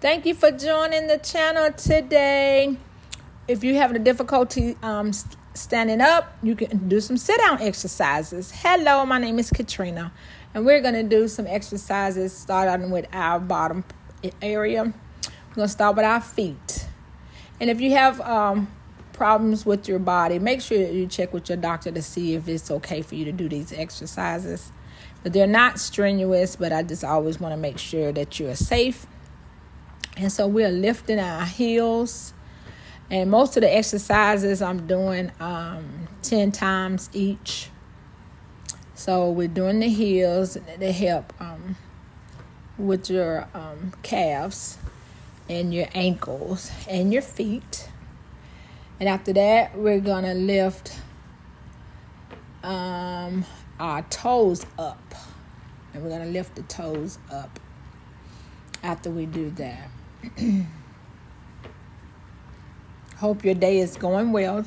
Thank you for joining the channel today. If you're having a difficulty standing up, you can do some sit-down exercises. Hello, my name is Katrina, and we're going to do some exercises starting with our bottom area. We're going to start with our feet. And if you have problems with your body, make sure that you check with your doctor to see if it's okay for you to do these exercises. But they're not strenuous, but I just always want to make sure that you're safe. And so we're lifting our heels. And most of the exercises I'm doing 10 times each. So we're doing the heels to help with your calves and your ankles and your feet. And after that, we're going to lift our toes up. And we're going to lift the toes up after we do that. Hope your day is going well.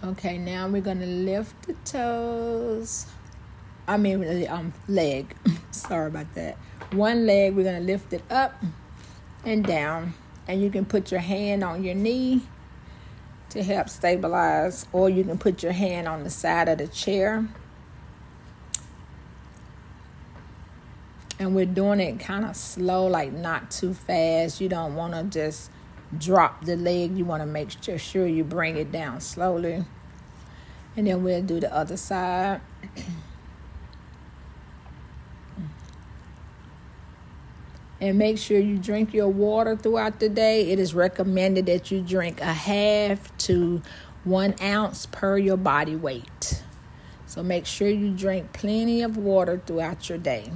Okay, now we're going to lift the toes. Leg. Sorry about that. One leg, we're going to lift it up and down. And you can put your hand on your knee to help stabilize, or you can put your hand on the side of the chair. And we're doing it kind of slow, like not too fast. You don't want to just drop the leg. You want to make sure you bring it down slowly. And then we'll do the other side. And make sure you drink your water throughout the day. It is recommended that you drink 1/2 to 1 ounce per your body weight. So make sure you drink plenty of water throughout your day.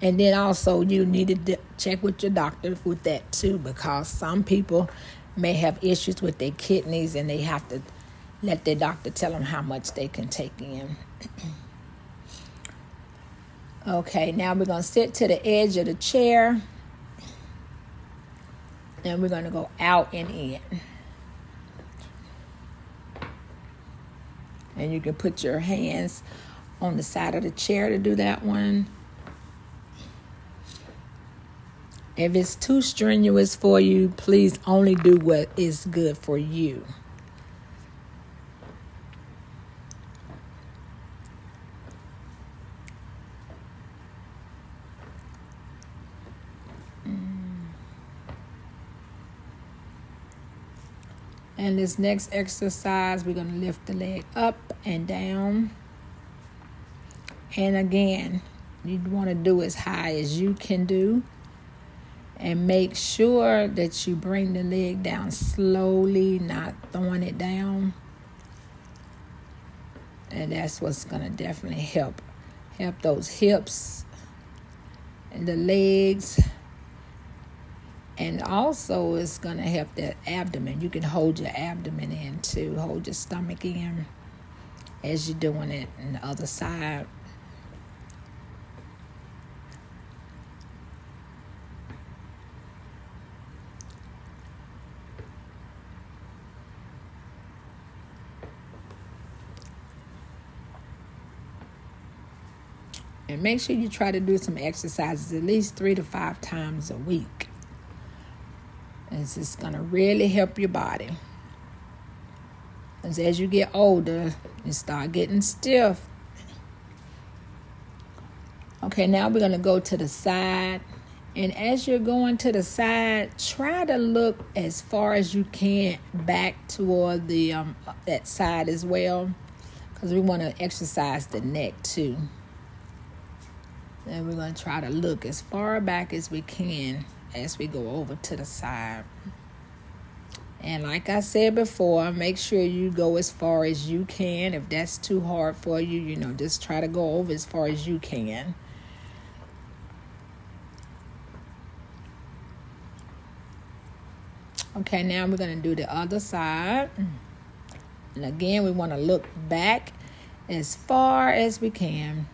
And then also you need to check with your doctor with that too, because some people may have issues with their kidneys and they have to let their doctor tell them how much they can take in. Okay, now we're going to sit to the edge of the chair. And we're going to go out and in. And you can put your hands on the side of the chair to do that one. If it's too strenuous for you, please only do what is good for you. And this next exercise, we're going to lift the leg up and down. And again, you want to do as high as you can do. And make sure that you bring the leg down slowly, not throwing it down. And that's what's going to definitely help those hips and the legs. And also it's going to help that abdomen. You can hold your abdomen in too. Hold your stomach in as you're doing it on the other side. And make sure you try to do some exercises at least 3 to 5 times a week. It's just going to really help your body. As you get older, you start getting stiff. Okay, now we're going to go to the side. And as you're going to the side, try to look as far as you can back toward the that side as well. Because we want to exercise the neck too. And we're going to try to look as far back as we can as we go over to the side. And like I said before, make sure you go as far as you can. If that's too hard for you, just try to go over as far as you can. Okay, now we're going to do the other side. And again, we want to look back as far as we can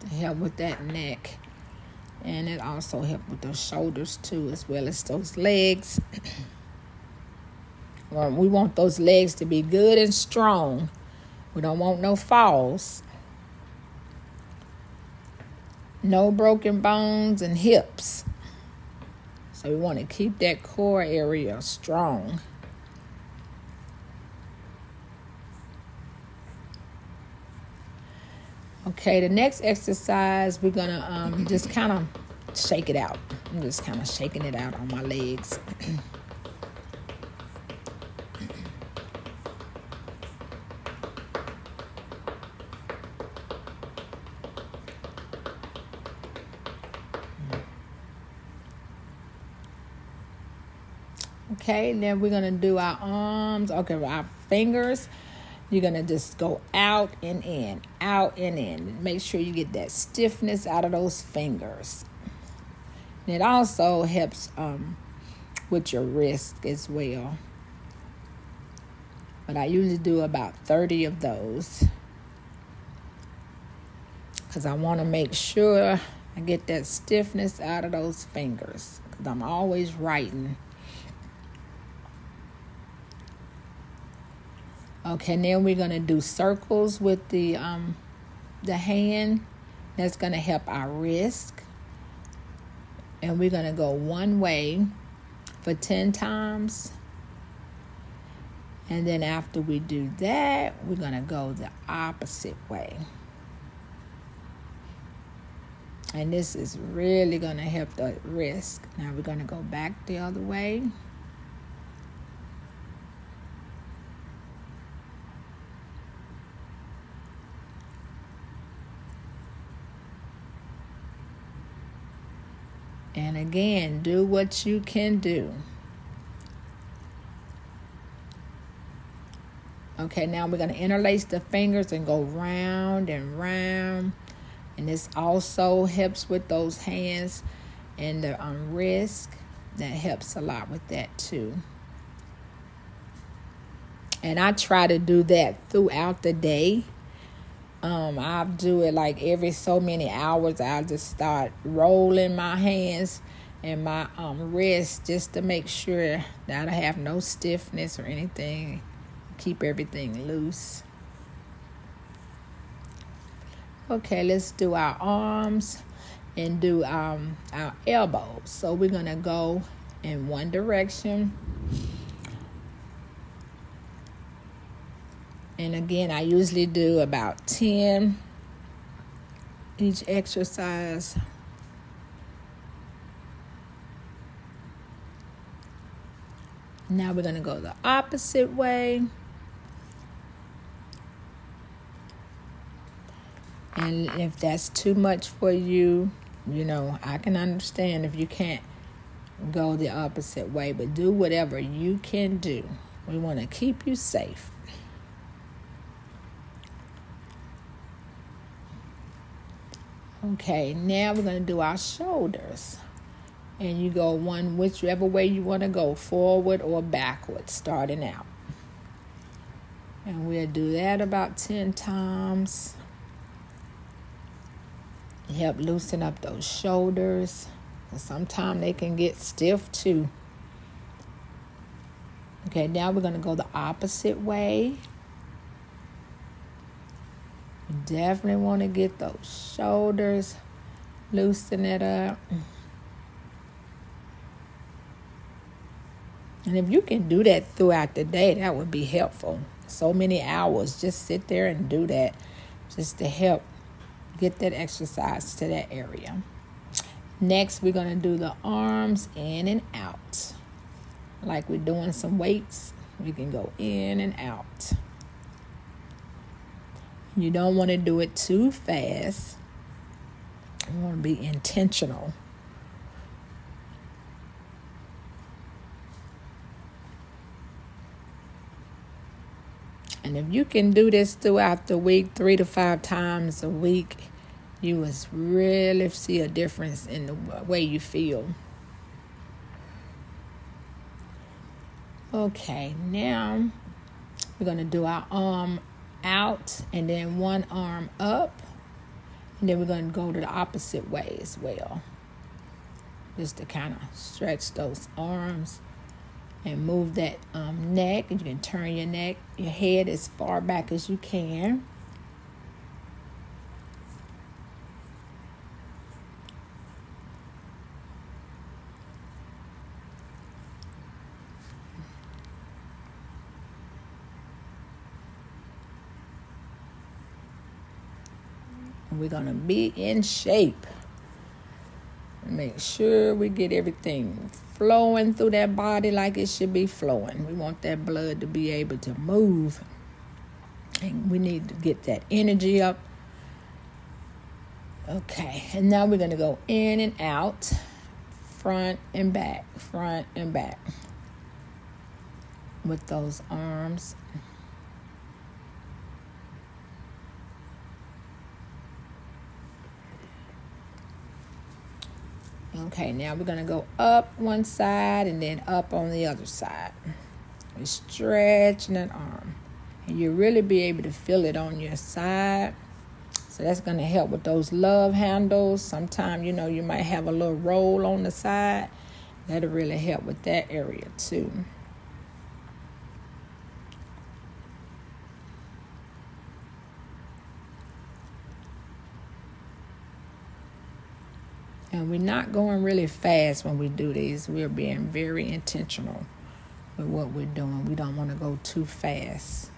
to help with that neck. And it also helps with those shoulders too, as well as those legs. We want those legs to be good and strong. We don't want no falls. No broken bones and hips. So we want to keep that core area strong. Okay, the next exercise, we're going to just kind of shake it out. I'm just kind of shaking it out on my legs. Okay, then we're going to do our arms. Okay, our fingers. You're going to just go out and in, out and in. Make sure you get that stiffness out of those fingers. And it also helps with your wrist as well. But I usually do about 30 of those, because I want to make sure I get that stiffness out of those fingers, because I'm always writing. Okay, now we're going to do circles with the hand. That's going to help our wrist. And we're going to go one way for 10 times. And then after we do that, we're going to go the opposite way. And this is really going to help the wrist. Now we're going to go back the other way. And again, do what you can do. Okay, now we're going to interlace the fingers and go round and round. And this also helps with those hands and the wrist. That helps a lot with that too. And I try to do that throughout the day. I do it like every so many hours. I'll just start rolling my hands and my wrist, just to make sure that I have no stiffness or anything. Keep everything loose. Okay, let's do our arms and do our elbows. So we're going to go in one direction. And again, I usually do about 10 each exercise. Now we're going to go the opposite way. And if that's too much for you, I can understand if you can't go the opposite way. But do whatever you can do. We want to keep you safe. Okay, now we're going to do our shoulders. And you go whichever way you want to go, forward or backward, starting out. And we'll do that about 10 times. Help loosen up those shoulders. Sometimes they can get stiff too. Okay, now we're going to go the opposite way. You definitely want to get those shoulders, loosen it up. And if you can do that throughout the day, that would be helpful. So many hours, just sit there and do that, just to help get that exercise to that area. Next, we're going to do the arms in and out. Like we're doing some weights, we can go in and out. You don't want to do it too fast. You want to be intentional. And if you can do this throughout the week, 3 to 5 times a week, you will really see a difference in the way you feel. Okay, now we're going to do our arm out and then one arm up. And then we're going to go to the opposite way as well. Just to kind of stretch those arms and move that neck. You can turn your head as far back as you can. We're going to be in shape. Make sure we get everything flowing through that body like it should be flowing. We want that blood to be able to move. And we need to get that energy up. Okay, and now we're going to go in and out, front and back with those arms. Okay, now we're going to go up one side and then up on the other side. We're stretching that arm. And you'll really be able to feel it on your side. So that's going to help with those love handles. Sometimes, you might have a little roll on the side. That'll really help with that area too. And we're not going really fast when we do these. We're being very intentional with what we're doing. We don't want to go too fast.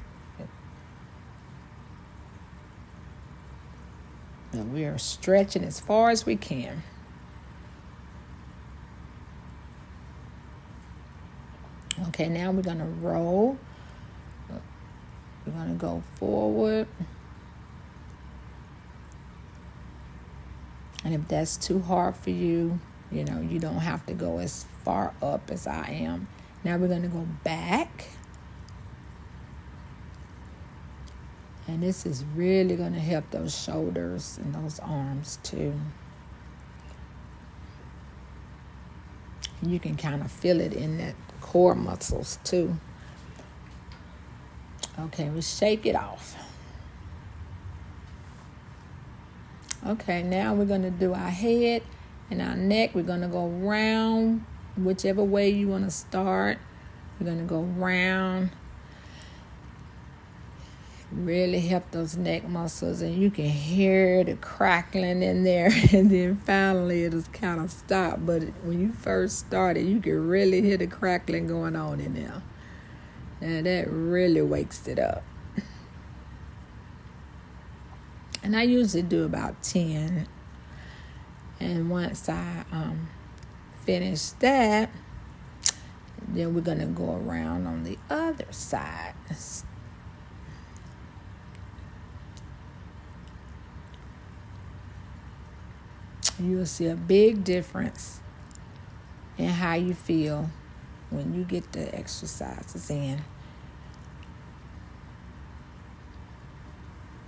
And we are stretching as far as we can. Okay, now we're going to roll. We're going to go forward. And if that's too hard for you, you don't have to go as far up as I am. Now we're going to go back. And this is really going to help those shoulders and those arms too. And you can kind of feel it in that core muscles too. Okay, we shake it off. Okay, now we're going to do our head and our neck. We're going to go round, whichever way you want to start. We're going to go round. Really help those neck muscles, and you can hear the crackling in there, and then finally it'll kind of stop. But when you first started, you can really hear the crackling going on in there. And that really wakes it up. And I usually do about 10. And once I finish that, then we're going to go around on the other side. You'll see a big difference in how you feel when you get the exercises in.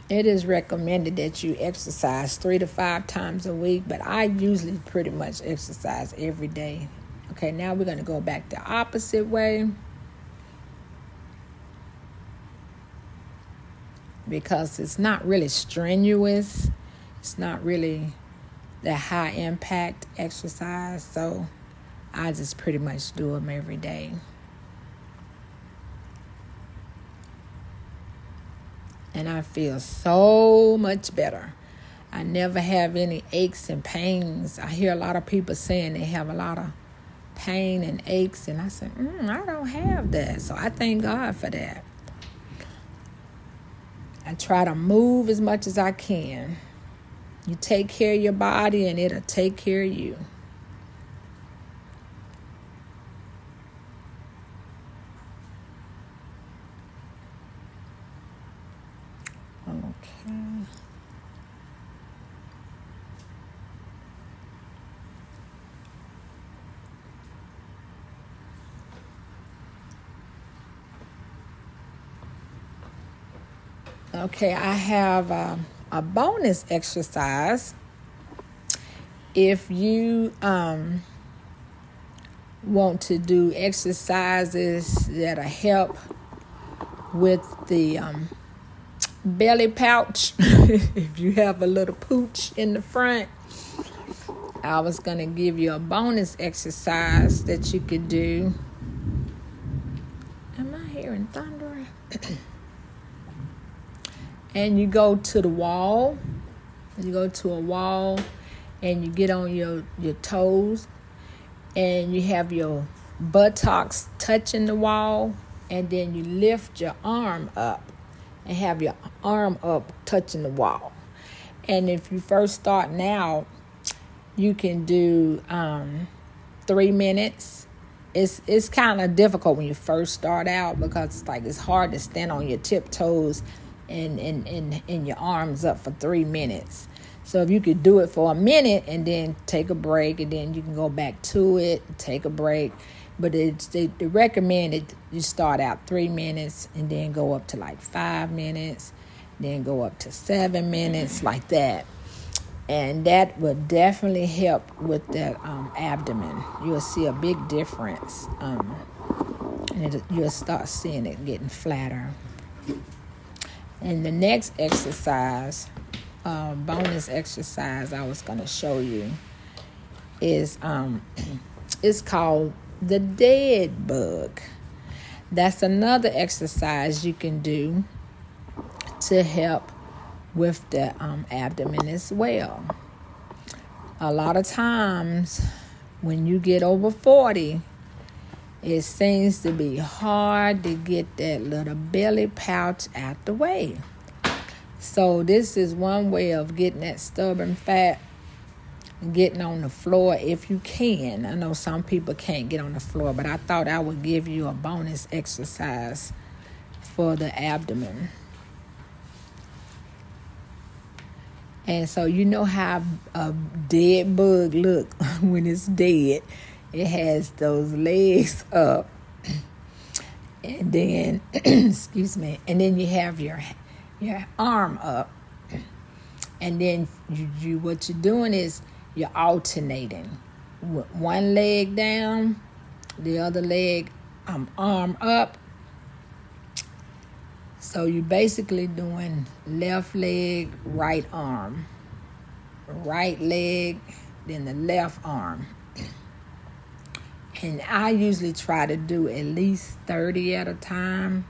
It is recommended that you exercise 3 to 5 times a week, but I usually pretty much exercise every day. Okay, now we're going to go back the opposite way. Because it's not really strenuous. It's not really the high impact exercise, so I just pretty much do them every day. And I feel so much better. I never have any aches and pains. I hear a lot of people saying they have a lot of pain and aches, and I said, I don't have that. So I thank God for that. I try to move as much as I can. You take care of your body, and it'll take care of you. Okay, I have a bonus exercise. If you want to do exercises that'll help with the belly pouch, if you have a little pooch in the front, I was going to give you a bonus exercise that you could do hearing thunder. And you go to the wall. You go to a wall and you get on your toes and you have your buttocks touching the wall, and then you lift your arm up and have your arm up touching the wall. And if you first start now, you can do 3 minutes. It's kind of difficult when you first start out because it's hard to stand on your tiptoes and your arms up for 3 minutes. So if you could do it for a minute and then take a break, and then you can go back to it, take a break. But they recommend that you start out 3 minutes and then go up to 5 minutes, then go up to 7 minutes, like that. And that will definitely help with that abdomen. You'll see a big difference. And you'll start seeing it getting flatter. And the next exercise, bonus exercise I was going to show you is it's called the dead bug. That's another exercise you can do to help with the abdomen as well. A lot of times when you get over 40, it seems to be hard to get that little belly pouch out the way. So this is one way of getting that stubborn fat, getting on the floor if you can. I know some people can't get on the floor, but I thought I would give you a bonus exercise for the abdomen. And so you know how a dead bug look when it's dead. It has those legs up, and then excuse me, and then you have your arm up, and then you what you're doing is you're alternating. One leg down, the other leg arm up. So you're basically doing left leg, right arm, right leg, then the left arm. And I usually try to do at least 30 at a time.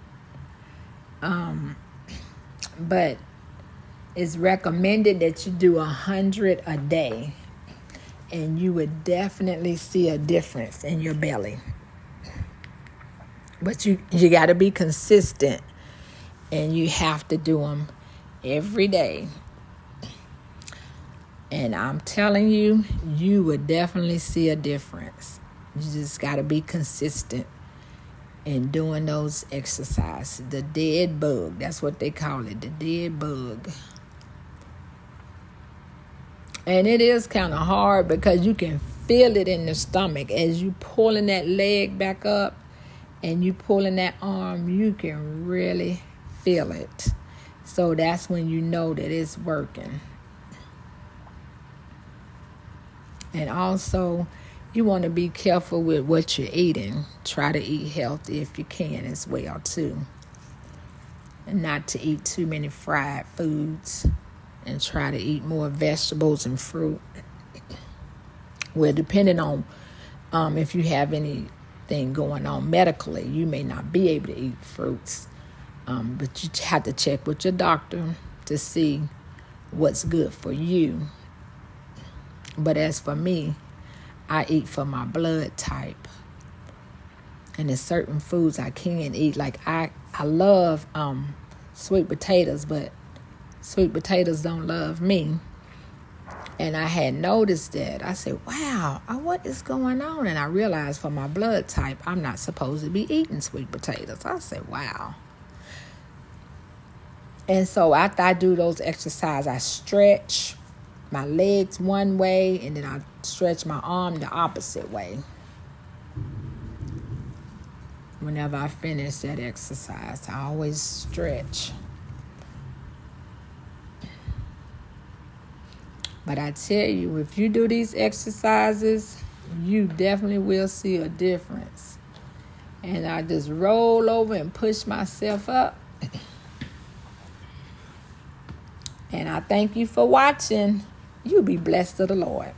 But it's recommended that you do 100 a day. And you would definitely see a difference in your belly. But you got to be consistent. And you have to do them every day. And I'm telling you, you would definitely see a difference. You just got to be consistent in doing those exercises. The dead bug, that's what they call it, the dead bug. And it is kind of hard because you can feel it in the stomach. As you pulling that leg back up and you pulling that arm, you can really feel it. So that's when you know that it's working. And also, you want to be careful with what you're eating. Try to eat healthy if you can as well, too. And not to eat too many fried foods. And try to eat more vegetables and fruit. Well, depending on if you have anything going on medically, you may not be able to eat fruits. But you have to check with your doctor to see what's good for you. But as for me, I eat for my blood type. And there's certain foods I can't eat. Like I love sweet potatoes, but sweet potatoes don't love me. And I had noticed that. I said, wow, what is going on? And I realized for my blood type, I'm not supposed to be eating sweet potatoes. I said, wow. And so after I do those exercises, I stretch my legs one way, and then I stretch my arm the opposite way. Whenever I finish that exercise, I always stretch. But I tell you, if you do these exercises, you definitely will see a difference. And I just roll over and push myself up. And I thank you for watching. You be blessed of the Lord.